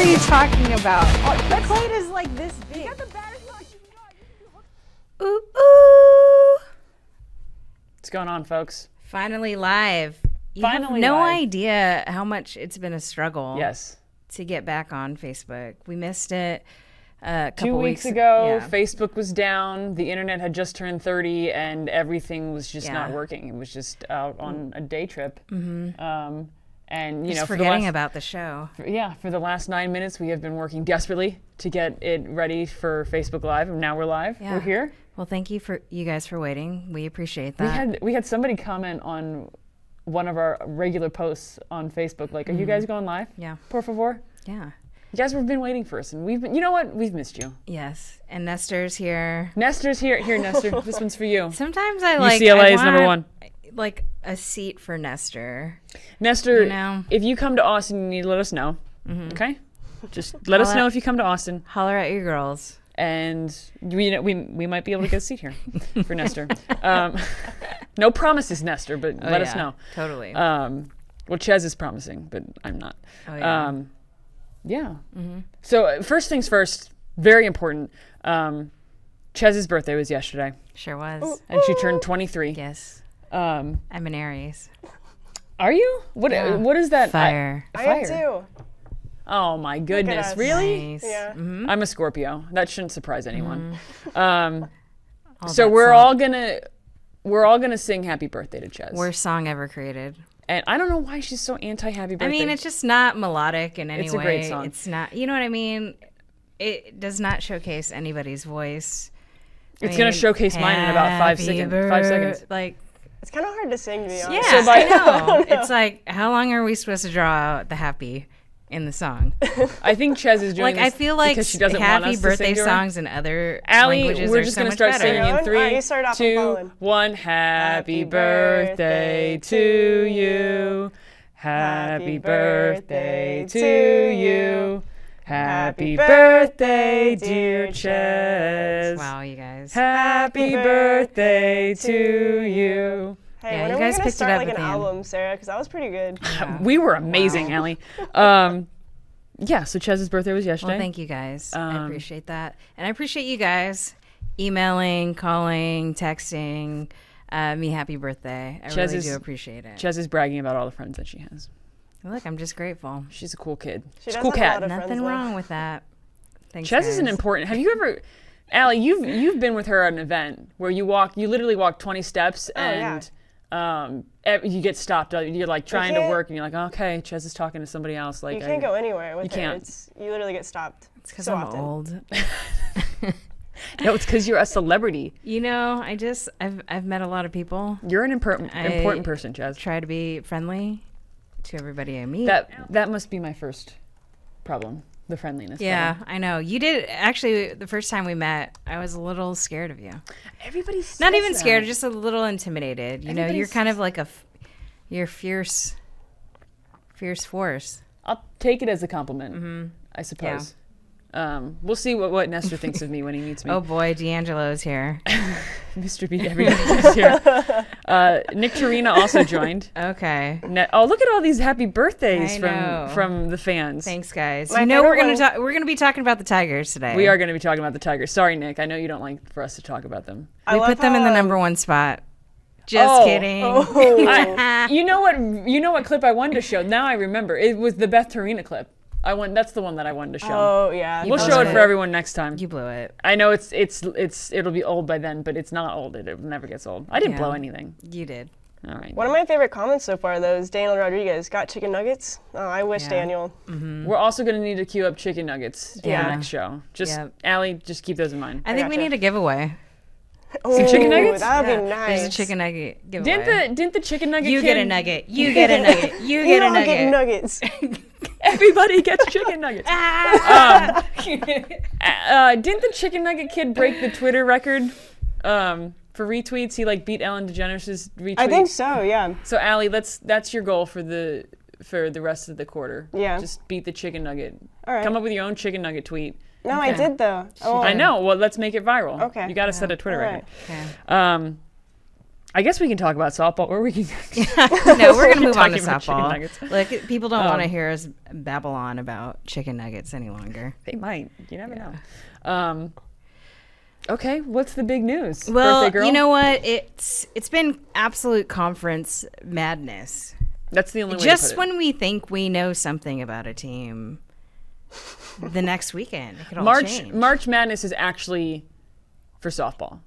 are you talking about? The plate is like this big. Ooh, ooh. What's going on, folks? Finally live. You have Finally no live. idea how much it's been a struggle. Yes. To get back on Facebook. We missed it a couple 2 weeks ago, Yeah. Facebook was down, the internet had just turned 30, and everything was just not Yeah. working. It was just out on a day trip. And, you Just know, forgetting about the show. for the last 9 minutes, we have been working desperately to get it ready for Facebook Live, and now we're live. Yeah. We're here. Well, thank you for you guys for waiting. We appreciate that. We had somebody comment on one of our regular posts on Facebook, like, are you guys going live? Yeah. Por favor? Yeah. You guys have been waiting for us, and we've been, you know what? We've missed you. Yes. And Nestor's here. Nestor's here. Here, Nestor. This one's for you. Sometimes I like UCLA I is number want, one. Like a seat for Nestor. Nestor, You know? if you come to Austin, you need to let us know. Okay? Just let us know if you come to Austin. Holler at your girls. And we might be able to get a seat here for Nestor. No promises, Nestor, but let us know. Totally. Well, Ches is promising, but I'm not. Oh, yeah. Yeah. So first things first, very important. Chez's birthday was yesterday, Sure was. and she turned 23. Yes. Um, I'm an Aries. are you? What? Yeah. What is that? Fire. I am too. Oh my goodness! us. Really? Nice. Yeah. I'm a Scorpio. That shouldn't surprise anyone. All So that we're song. all gonna sing happy birthday to Chez. Worst song ever created. And I don't know why she's so anti happy birthday. I mean, it's just not melodic in any It's a way. great song. It's not, you know what I mean? It does not showcase anybody's voice. It's gonna showcase mine in about 5 seconds. 5 seconds. Like, It's kind of hard to sing, to be yeah, honest. So by- I know. It's like, how long are we supposed to draw out the happy in the song? I think Chez is doing Like, I this feel like because she doesn't want happy us to birthday sing to her. songs in other Allie, languages we're are just so gonna much start better. singing in Alright, 3, you start off 2, following. 1. Happy birthday to you. Happy birthday to you. Happy birthday, dear Chez. Wow, you guys. Happy birthday to you. Hey, Yeah, when you are guys we gonna picked it start up like at an the end. album, Sarah? Because that was pretty good. We were amazing, Allie. Yeah, so Chez's birthday was yesterday. Well, thank you guys. I appreciate that. And I appreciate you guys emailing, calling, texting me happy birthday. I Chez really is- do appreciate it. Chez is bragging about all the friends that she has. Look, I'm just grateful. She's a cool kid. She She's a does cool have a cat. lot of friends, Nothing though. wrong with that. Thanks, Chez is an guys. important. Have you ever, Allie? You've been with her at an event where you literally walk 20 steps yeah. and you get stopped. You're like trying to can't- work and you're like, okay, Chez is talking to somebody else. Like You can't go anywhere with you her. can't. You literally get stopped. It's because so I'm often. old. No, it's because you're a celebrity. You know, I've met a lot of people. You're an important person, Chez. Try to be friendly to everybody I meet. That must be my first problem. The friendliness. Yeah, problem. I know. You did actually the first time we met. I was a little scared of you. Everybody's Not even scared, just a little intimidated. You know, you're Everybody's- kind of like you're fierce force. I'll take it as a compliment, I suppose. We'll see what Nestor thinks of me when he meets me. Oh boy, D'Angelo's here. Mr. Beat, everybody's here. Nick Torina also joined. Okay. Oh, look at all these happy birthdays I know. from the fans. Thanks, guys. My you know we're favorite gonna we're gonna be talking about the Tigers today. We are going to be talking about the Tigers. Sorry, Nick. I know you don't like for us to talk about them. I We love put them in how, the number one spot. Just Oh. kidding. You know what clip I wanted to show? Now I remember. It was the Beth Torina clip. That's the one that I wanted to show. Oh yeah. We'll blew show it it. for everyone next time. You blew it. I know it'll be old by then, but it's not old. It never gets old. I didn't Yeah. blow anything. You did. All right. One of my favorite comments so far, though, is Daniel Rodriguez. Got chicken nuggets? Oh, I wish Yeah. Daniel. We're also going to need to queue up chicken nuggets for Yeah. the next show. Just Yep. Allie, just keep those in mind. I think we gotcha. need a giveaway. Ooh, chicken nuggets? That would Yeah. be nice. There's a chicken nugget giveaway. Didn't the chicken nugget You kid? get a nugget. You get a nugget. You You get a all nugget. get nuggets. Everybody gets chicken nuggets. Didn't the chicken nugget kid break the Twitter record for retweets? He beat Ellen DeGeneres' retweet. I think so. Yeah. So Allie, that's your goal for the rest of the quarter. Yeah. Just beat the chicken nugget. All right. Come up with your own chicken nugget tweet. No, I did though. Oh, I know. Well, let's make it viral. Okay. You got to set a Twitter All record. right. Okay. I guess we can talk about softball, or we can. No, we're going to move on to Talking about chicken softball. nuggets. Like, people don't want to hear us babble on about chicken nuggets any longer. They might. You never know. Okay, what's the big news? Well, Birthday girl? you know what? It's been absolute conference madness. That's the only way Just to put it. when we think we know something about a team, the next weekend it could all change. March Madness is actually for softball.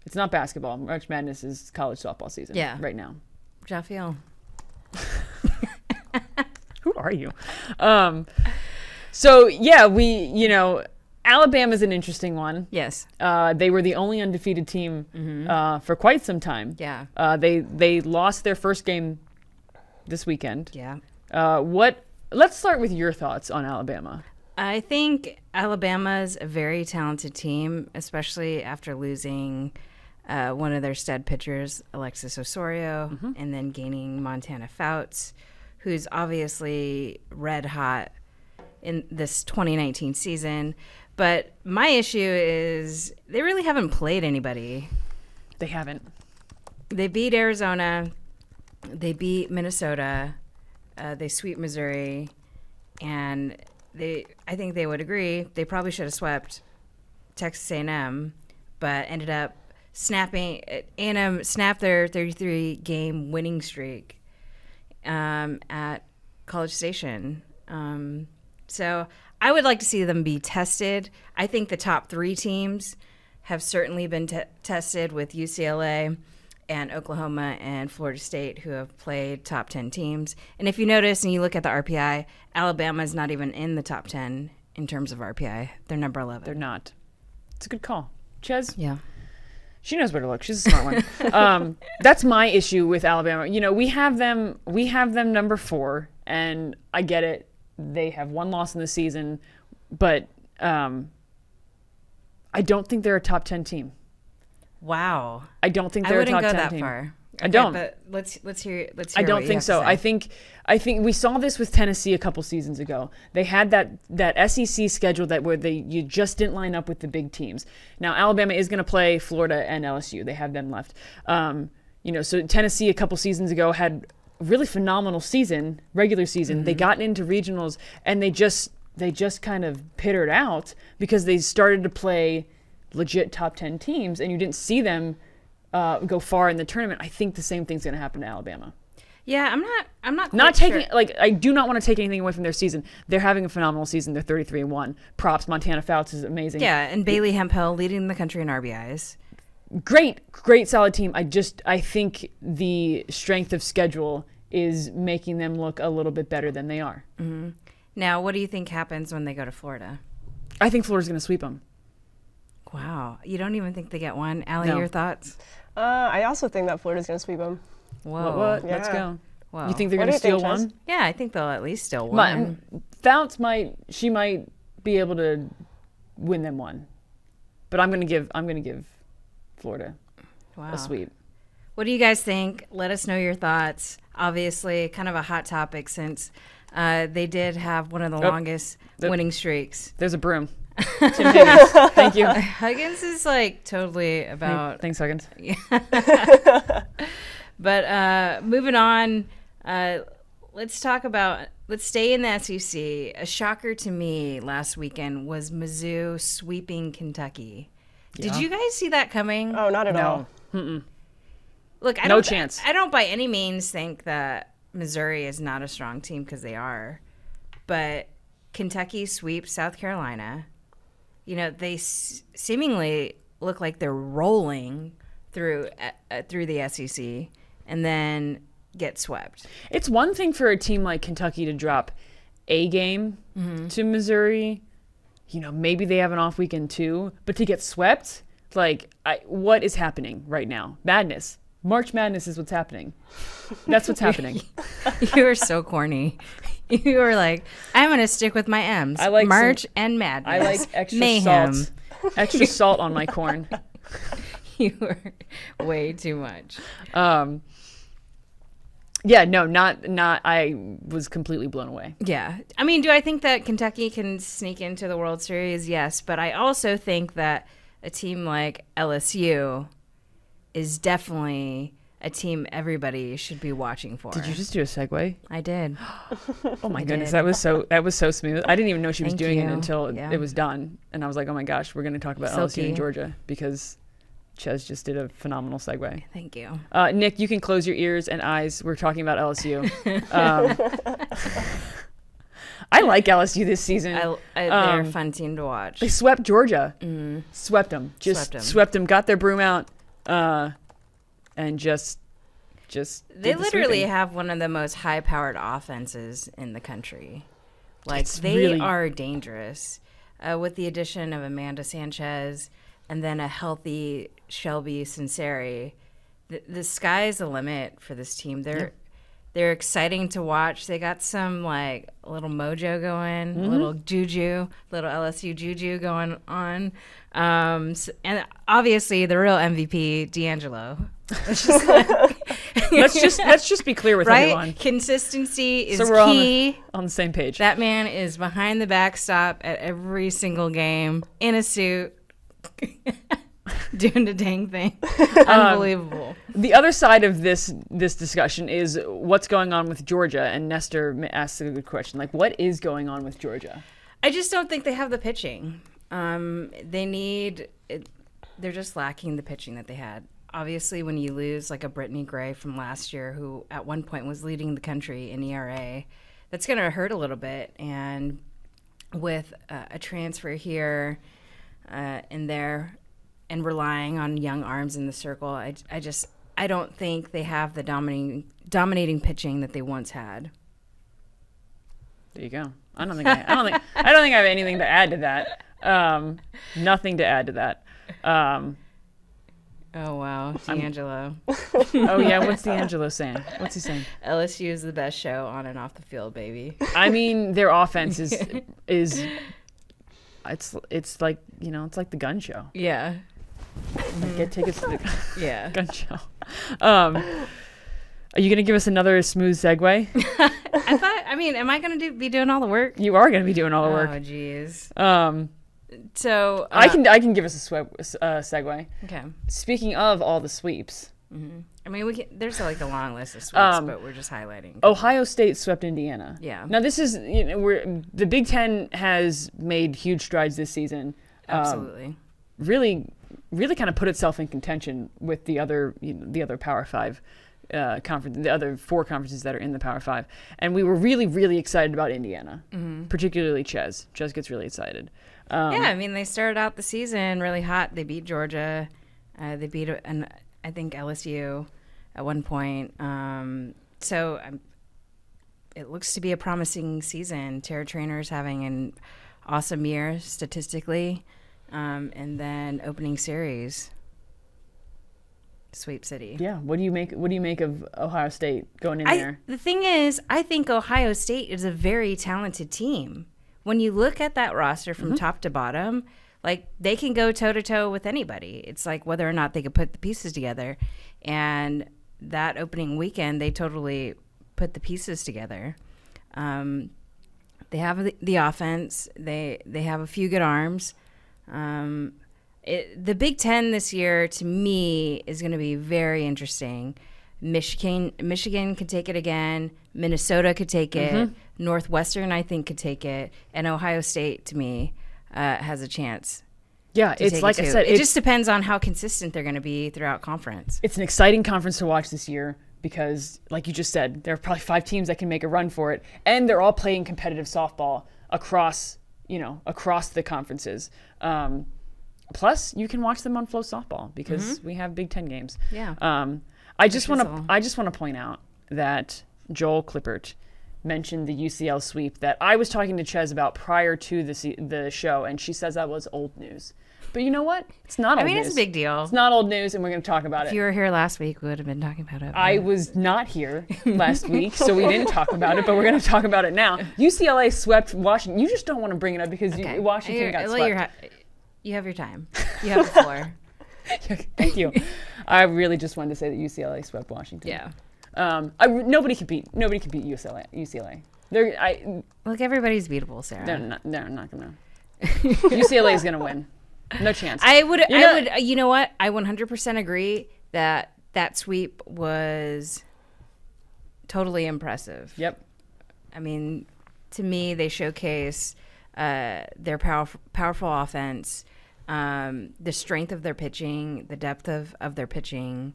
It's not basketball. March Madness is college softball season. Yeah. Right now. How'd y'all feel? Who are you? So yeah, Alabama's an interesting one. Yes. They were the only undefeated team for quite some time. Yeah. They lost their first game this weekend. Yeah. Let's start with your thoughts on Alabama. I think Alabama's a very talented team, especially after losing one of their stud pitchers, Alexis Osorio, and then gaining Montana Fouts, who's obviously red hot in this 2019 season. But my issue is they really haven't played anybody. They haven't. They beat Arizona. They beat Minnesota. They sweep Missouri. And I think they would agree, they probably should have swept Texas A&M, but ended up A&M snapped their 33-game winning streak at College Station. So I would like to see them be tested. I think the top 3 teams have certainly been tested with UCLA and Oklahoma and Florida State, who have played top 10 teams. And if you notice and you look at the RPI, Alabama is not even in the top 10 in terms of RPI. They're number 11. They're not. It's a good call. Ches? Yeah. She knows where to look. She's a smart one. That's my issue with Alabama. We have them number 4, and I get it. They have one loss in the season, but I don't think they're a top 10 team. Wow. I don't think I they're a wouldn't top go 10 that team. far. I don't. But let's hear. I don't what you think have so. to I say. think we saw this with Tennessee a couple seasons ago. They had that SEC schedule where you just didn't line up with the big teams. Now Alabama is going to play Florida and LSU. They have them left. So Tennessee a couple seasons ago had a really phenomenal regular season. They got into regionals and they just kind of pittered out because they started to play legit top 10 teams, and you didn't see them go far in the tournament. I think the same thing's going to happen to Alabama. Yeah, I'm not taking sure. I do not want to take anything away from their season. They're having a phenomenal season. They're 33-1. Props. Montana Fouts is amazing. Yeah, and Bailey Hemphill leading the country in RBIs. Great solid team. I think the strength of schedule is making them look a little bit better than they are. Mm-hmm. Now, what do you think happens when they go to Florida? I think Florida's going to sweep them. Wow. You don't even think they get one? Allie, No. your thoughts? I also think that Florida's going to sweep them. Whoa. What? Yeah. Let's go. Whoa. You think they're What going do to you steal think, one? Yeah, I think they'll at least steal one. Fouts might be able to win them one, but I'm going to give Florida a sweep. What do you guys think? Let us know your thoughts. Obviously, kind of a hot topic since they did have one of the longest winning streaks. There's a broom. Tim Higgins. Thank you. Huggins is like totally about. Thanks, Huggins. But moving on, let's stay in the SEC. A shocker to me last weekend was Mizzou sweeping Kentucky. Yeah. Did you guys see that coming? Oh, not at all. Mm-mm. Look, No chance. I don't by any means think that Missouri is not a strong team, because they are. But Kentucky sweeps South Carolina. They seemingly look like they're rolling through the SEC and then get swept. It's one thing for a team like Kentucky to drop a game to Missouri. Maybe they have an off weekend too, but to get swept, what is happening right now? Madness. March Madness is what's happening. That's what's happening. You are so corny. You were like, I'm going to stick with my M's. I like March and Madness. I like extra Mayhem. salt. Extra salt on my corn. You were way too much. Yeah, no, not. I was completely blown away. Yeah. I mean, do I think that Kentucky can sneak into the World Series? Yes. But I also think that a team like LSU is definitely a team everybody should be watching for. Did you just do a segue? I did. Oh my I goodness, did. that was so smooth. I didn't even know she was Thank doing it you. until Yeah. it was done, and I was like, oh my gosh, we're going to talk about LSU Silky. and Georgia because Ches just did a phenomenal segue. Thank you. Nick, you can close your ears and eyes. We're talking about LSU. I like LSU this season. They're a fun team to watch. They swept Georgia. Swept them. Just swept them. Got their broom out, and just. They did the literally sweeping. have one of the most high-powered offenses in the country. Like, It's they really- are dangerous. With the addition of Amanda Sanchez and then a healthy Shelby Sinceri, the sky's the limit for this team. They're exciting to watch. They got some, like, a little mojo going, a little juju, little LSU juju going on. And obviously, the real MVP, D'Angelo. It's just like, let's just be clear with right? everyone. Consistency is So we're all key. on the same page. That man is behind the backstop at every single game in a suit, doing the dang thing. Unbelievable. The other side of this discussion is what's going on with Georgia, and Nestor asked a good question. Like, what is going on with Georgia? I just don't think they have the pitching. They need. They're just lacking the pitching that they had. Obviously, when you lose like a Brittany Gray from last year, who at one point was leading the country in ERA, that's going to hurt a little bit. And with a transfer here and there, and relying on young arms in the circle, I don't think they have the dominating pitching that they once had. There you go. I don't think I have anything to add to that. Nothing to add to that. Oh, wow. D'Angelo. Oh, yeah. What's D'Angelo saying? What's he saying? LSU is the best show on and off the field, baby. I mean, their offense is it's like, you know, it's like the gun show. Yeah. Like, get tickets to the Yeah. gun show. Are you going to give us another smooth segue? Am I going to be doing all the work? You are going to be doing all the Oh, work. jeez. So So I can give us a segue. Okay. Speaking of all the sweeps, I mean, there's like a long list of sweeps, but we're just highlighting. Ohio State swept Indiana. Yeah. Now this is the Big Ten has made huge strides this season. Absolutely. Really kind of put itself in contention with the other Power Five conference, the other four conferences that are in the Power Five, and we were really excited about Indiana, particularly Ches. Ches gets really excited. Yeah, I mean, they started out the season really hot. They beat Georgia. They beat, I think, LSU at one point. So it looks to be a promising season. Tara Trainer's having an awesome year statistically. And then opening series, Sweep City. Yeah. What do you make of Ohio State going in there? The thing is, I think Ohio State is a very talented team. When you look at that roster from top to bottom, like, they can go toe-to-toe with anybody. It's like whether or not they could put the pieces together. And that opening weekend, they totally put the pieces together. They have the offense. They have a few good arms. The Big Ten this year, to me, is going to be very interesting. Michigan could take it again. Minnesota could take it. Northwestern, I think, could take it. And Ohio State, to me, has a chance. Yeah, it's like I said. It just depends on how consistent they're going to be throughout conference. It's an exciting conference to watch this year because, like you just said, there are probably 5 teams that can make a run for it, and they're all playing competitive softball across the conferences. Plus, you can watch them on FloSoftball because we have Big Ten games. Yeah. I just want to point out that Joel Klippert mentioned the UCL sweep that I was talking to Ches about prior to the show, and she says that was old news. But you know what? It's not old news. It's a big deal. It's not old news, and we're going to talk about it. If you were here last week, we would have been talking about it. I was not here last week, so we didn't talk about it, but we're going to talk about it now. UCLA swept Washington. You just don't want to bring it up because Washington got swept. You have your time. You have the floor. Thank you. I really just wanted to say that UCLA swept Washington. Yeah. Nobody can beat UCLA. Look, everybody's beatable, Sarah. They're not gonna. UCLA is gonna win. No chance. I would. You know what? I 100% agree that sweep was totally impressive. Yep. I mean, to me, they showcase their powerful offense, the strength of their pitching, the depth of their pitching.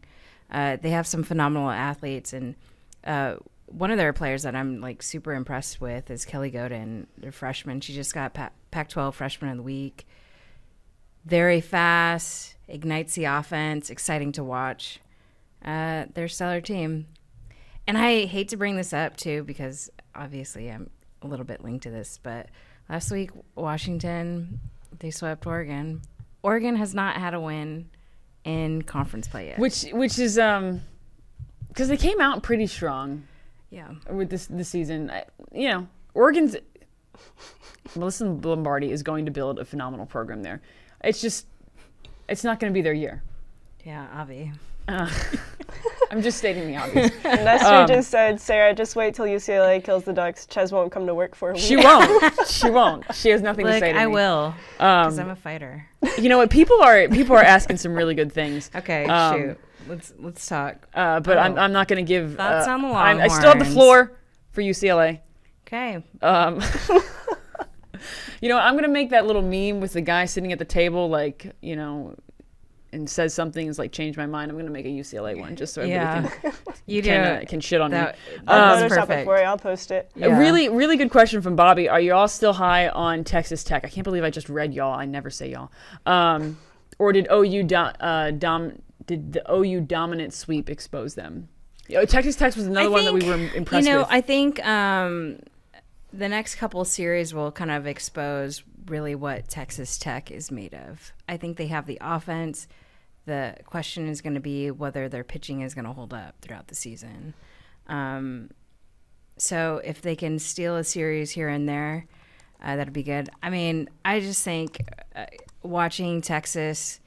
They have some phenomenal athletes, and one of their players that I'm like super impressed with is Kelly Godin, the freshman. She just got Pac-12 Freshman of the Week. Very fast, ignites the offense, exciting to watch. They're a stellar team. And I hate to bring this up, too, because obviously I'm a little bit linked to this, but last week, Washington, they swept Oregon. Oregon has not had a win in conference play yet. Which is because they came out pretty strong. Yeah. With this season. Oregon's Melissa Lombardi is going to build a phenomenal program there. It's not going to be their year. Yeah, Avi. I'm just stating the obvious. Nestor just said, Sarah, just wait till UCLA kills the Ducks. Ches won't come to work for a week. She won't. She won't. She has nothing to say to me. I will, because I'm a fighter. You know what? People are asking some really good things. Okay, shoot. Let's talk. But I'm not going to give thoughts on the Longhorns. I still have the floor for UCLA. Okay. I'm going to make that little meme with the guy sitting at the table, and says something is like, change my mind. I'm going to make a UCLA one just so everybody can shit on me. I'll Photoshop it for you. I'll post it. Yeah. A really, really good question from Bobby. Are you all still high on Texas Tech? I can't believe I just read y'all. I never say y'all. Or did the OU dominant sweep expose them? Texas Tech was another one that we were impressed with. I think the next couple of series will kind of expose really what Texas Tech is made of. I think they have the offense. The question is going to be whether their pitching is going to hold up throughout the season. So if they can steal a series here and there, that'd be good. I mean, I just think watching Texas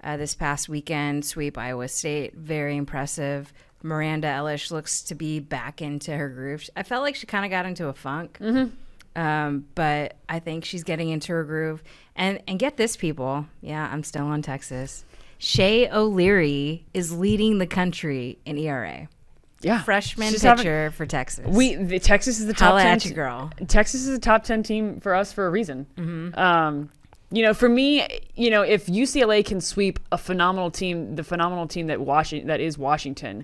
this past weekend sweep Iowa State, very impressive. Miranda Ellish looks to be back into her groove. I felt like she kind of got into a funk. Mm-hmm. But I think she's getting into her groove. And get this, people. Yeah, I'm still on Texas. Shea O'Leary is leading the country in ERA. Yeah, freshman pitcher for Texas. Texas is the top 10. At you, girl. Texas is a top 10 team for us for a reason. Mm-hmm. For me, if UCLA can sweep a phenomenal team, the phenomenal team that is Washington,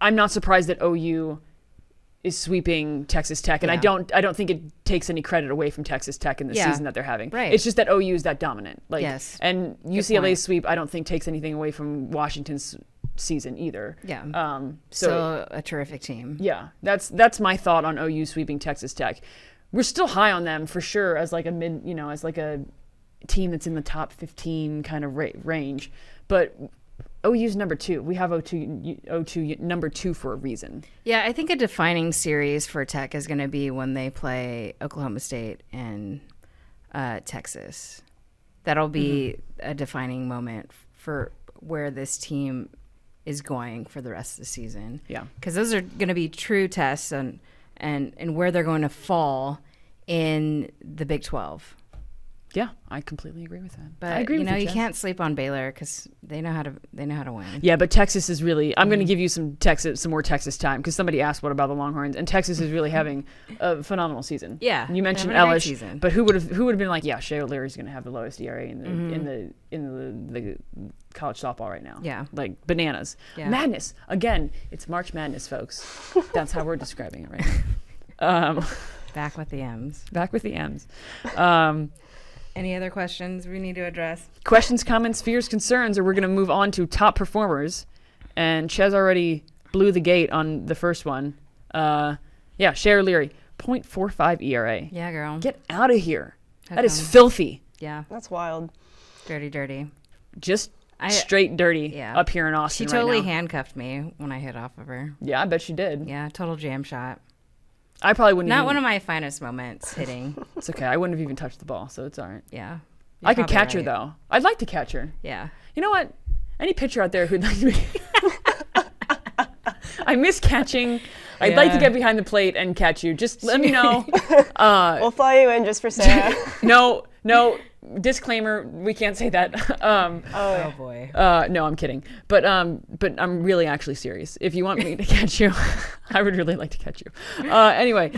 I'm not surprised that OU is sweeping Texas Tech, and I don't think it takes any credit away from Texas Tech in the season that they're having. Right. It's just that OU is that dominant. Yes. And UCLA's sweep, I don't think takes anything away from Washington's season either. Yeah. So a terrific team. Yeah. That's my thought on OU sweeping Texas Tech. We're still high on them for sure as like a team that's in the top 15 kind of range, but OU's number 2. We have O2 number 2 for a reason. Yeah, I think a defining series for Tech is going to be when they play Oklahoma State and Texas. That'll be a defining moment for where this team is going for the rest of the season. Yeah, because those are going to be true tests and where they're going to fall in the Big 12. Yeah, I completely agree with that. But I agree with you can't sleep on Baylor because they know how to win. Yeah, but Texas is really. I'm going to give you some more Texas time because somebody asked what about the Longhorns, and Texas is really having a phenomenal season. Yeah, you mentioned Ellish, but who would have been like, yeah, Shea O'Leary is going to have the lowest ERA in the college softball right now. Yeah, like bananas, madness again. It's March Madness, folks. That's how we're describing it right now. Back with the M's. Back with the M's. Any other questions we need to address? Questions, comments, fears, concerns, or we're going to move on to top performers. And Ches already blew the gate on the first one. Shea O'Leary, 0.45 ERA. Yeah, girl. Get out of here. That is filthy. Yeah. That's wild. Dirty. Just straight dirty up here in Austin She totally right now. handcuffed me when I hit off of her. Yeah, I bet she did. Yeah, total jam shot. I probably wouldn't. Not one of my finest moments hitting. It's okay. I wouldn't have even touched the ball, so it's all right. Yeah. I could catch her, though. I'd like to catch her. Yeah. You know what? Any pitcher out there who'd like to be... I miss catching. I'd like to get behind the plate and catch you. Just let me know. We'll fly you in just for Sarah. No, No, disclaimer, we can't say that. Oh boy. No, I'm kidding. But I'm really actually serious. If you want me to catch you, I would really like to catch you. Anyway,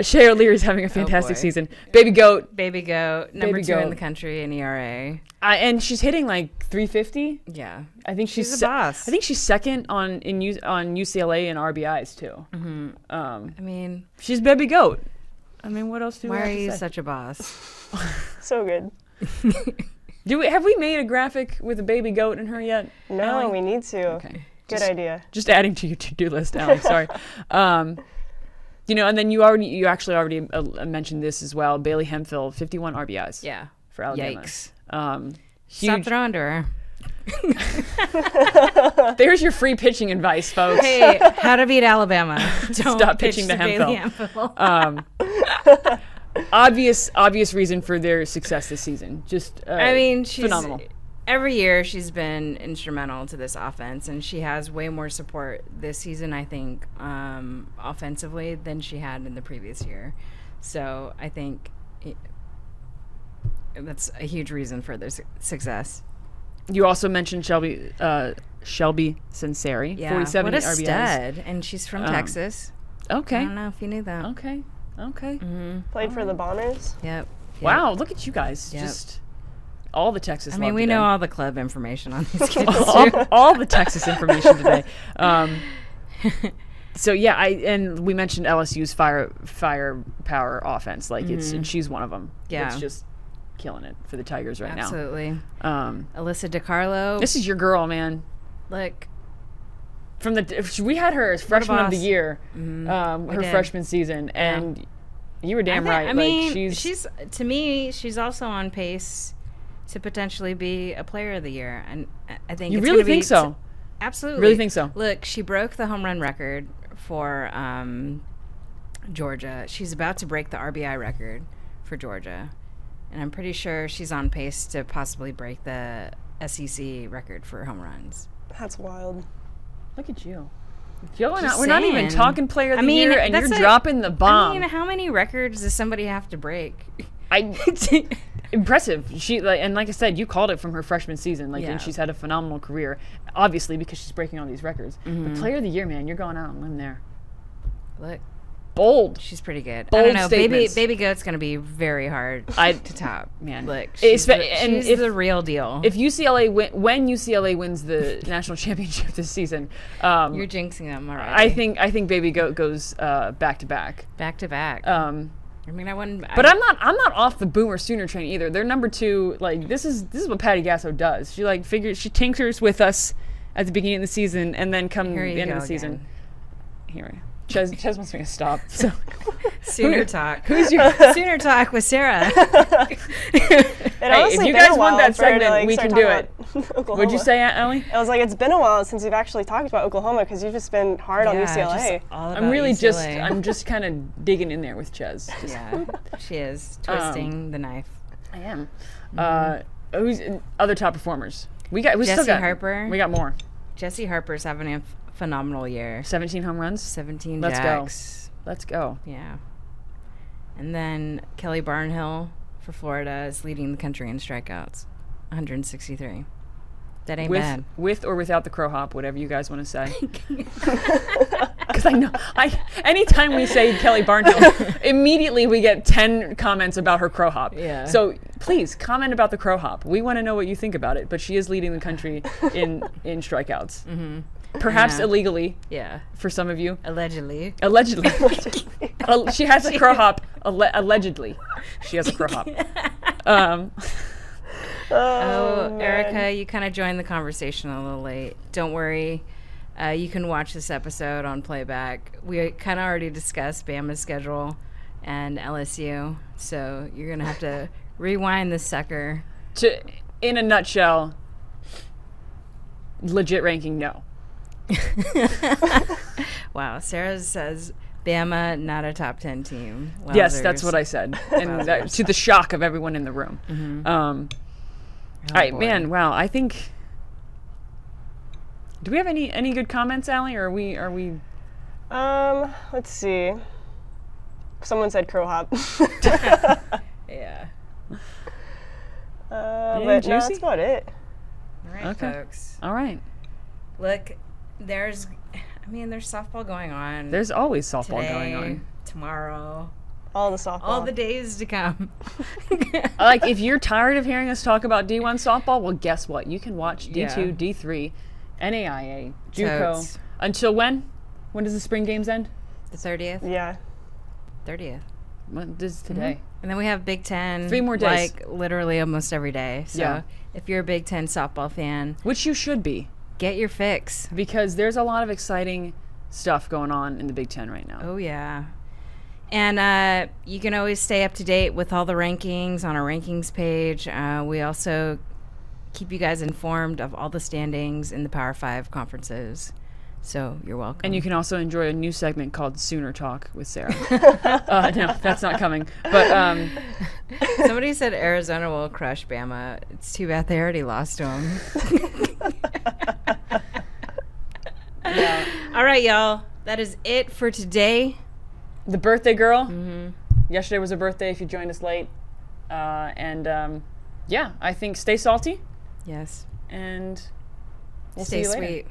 Shea O'Leary's having a fantastic boy. season. Baby goat. Baby goat, number Baby 2 in goat. the country in ERA. And she's hitting like 350. Yeah. I think She's a boss. I think she's second on UCLA in RBIs too. I mean, She's baby goat. I mean, what else do we why have are to you say? such a boss? So good. Have we made a graphic with a baby goat in her yet? No, Allie? we need to. Okay. Good idea. Just adding to your to-do list, Allie. Sorry. You know, and then you actually already mentioned this as well. Bailey Hemphill, 51 RBIs. Yeah. For Alabama. Yikes. Huge. Stop throwing to her. There's your free pitching advice, folks. Hey, how to beat Alabama. Don't Stop pitch pitching to to Bailey Hemphill. Hemphill. Obvious reason for their success this season. Just I mean, she's phenomenal. Every year she's been instrumental to this offense, and she has way more support this season, I think, offensively than she had in the previous year. So I think that's a huge reason for their success. You also mentioned Shelby Senseri, Yeah, 47 what a RBIs. stud, and she's from Texas. I Okay. don't know if you knew that. Okay. Played for the Bombers. Yep. Wow, look at you guys. Yep. Just all the Texas I mean, love we today. know all the club information on these kids. all the Texas information today. So yeah, and we mentioned LSU's firepower offense. Like and she's one of them. Yeah. It's just killing it for the Tigers right Absolutely. now. Alyssa DiCarlo. This is your girl, man. Look, From we had her as freshman of the boss. year, her did. freshman season, and you were damn right. I mean, like, she's to me, she's also on pace to potentially be a player of the year, and I think You it's really gonna be think so? Absolutely, Really think so? Look, she broke the home run record for Georgia. She's about to break the RBI record for Georgia, and I'm pretty sure she's on pace to possibly break the SEC record for home runs. That's wild. Look at you. We're Just not even saying. talking player of the I mean, year, and you're that's dropping the bomb. I mean, how many records does somebody have to break? Impressive. She and like I said, you called it from her freshman season. Like, Yeah. and she's had a phenomenal career, obviously because she's breaking all these records. But player of the year, man, you're going out on a limb there. Look, Bold. she's pretty good. I Bold don't know. statements. Baby Goat's going to be very hard to top. Man. Look, It's she's, and she's if- the real deal. If when UCLA wins the national championship this season, You're jinxing them already. I think Baby Goat goes back to back. back to back. I mean, I wouldn't. But I'm not off the Boomer Sooner train either. They're number 2. Like this is what Patty Gasso does. She tinkers with us at the beginning of the season, and then come Here the you end of go the season. again. Here, Ches wants me to stop. So Sooner talk. who's your? Sooner talk with Sarah? It honestly if you been guys a while want that for her to, segment, like, we start can do talking it. about Oklahoma. What'd you say, Ellie? I was like, it's been a while since you've actually talked about Oklahoma because you've just been hard on UCLA. Just all I'm about really UCLA. I'm just kind of digging in there with Ches. Just- Yeah, she is twisting the knife. I am. Who's other top performers? We still Jessie got Harper. We got more. Jessie Harper's having a phenomenal year. 17 home runs. 17 Let's go. jacks. Let's go. Yeah. And then Kelly Barnhill for Florida is leading the country in strikeouts, 163. That ain't bad. With or without the crow hop, whatever you guys want to say. Because I know, anytime we say Kelly Barnhill, immediately we get 10 comments about her crow hop. Yeah. So please comment about the crow hop. We want to know what you think about it. But she is leading the country in strikeouts. Mm-hmm. Perhaps Yeah. illegally Yeah. for some of you. Allegedly. Allegedly. She has a crow hop. Allegedly. She has a crow hop. Oh, man. Erica, you kind of joined the conversation a little late. Don't worry. You can watch this episode on playback. We kind of already discussed Bama's schedule and LSU, so you're going to have to rewind this sucker. In a nutshell, legit ranking, no. Wow, Sarah says Bama, not a top 10 team. Yes, that's Wowzers. what I said. And to the shock of everyone in the room. All right, boy. man, wow, I think... Do we have any good comments, Allie, or are we... Let's see. Someone said crow hop. Yeah. Anything But no, juicy? that's about it. All right, Okay. folks. All right. Look, there's softball going on. There's always softball today, going on. tomorrow, All the softball. all the days to come. Like, if you're tired of hearing us talk about D1 softball, well, guess what? You can watch D2, D3, NAIA, JUCO. Totes. Until when? When does the spring games end? The 30th. Yeah. 30th. What is today? And then we have Big Ten. 3 more days. Like literally almost every day. So Yeah. if you're a Big Ten softball fan, Which you should be, get your fix. because there's a lot of exciting stuff going on in the Big Ten right now. Oh, yeah. And you can always stay up to date with all the rankings on our rankings page. We also keep you guys informed of all the standings in the Power 5 conferences. So you're welcome. And you can also enjoy a new segment called Sooner Talk with Sarah. No, that's not coming. But Somebody said Arizona will crush Bama. It's too bad they already lost to them. yeah. All right, y'all. That is it for today. The birthday girl. Yesterday was her birthday if you joined us late. Yeah, I think stay salty Yes. and we'll Stay see you later. sweet.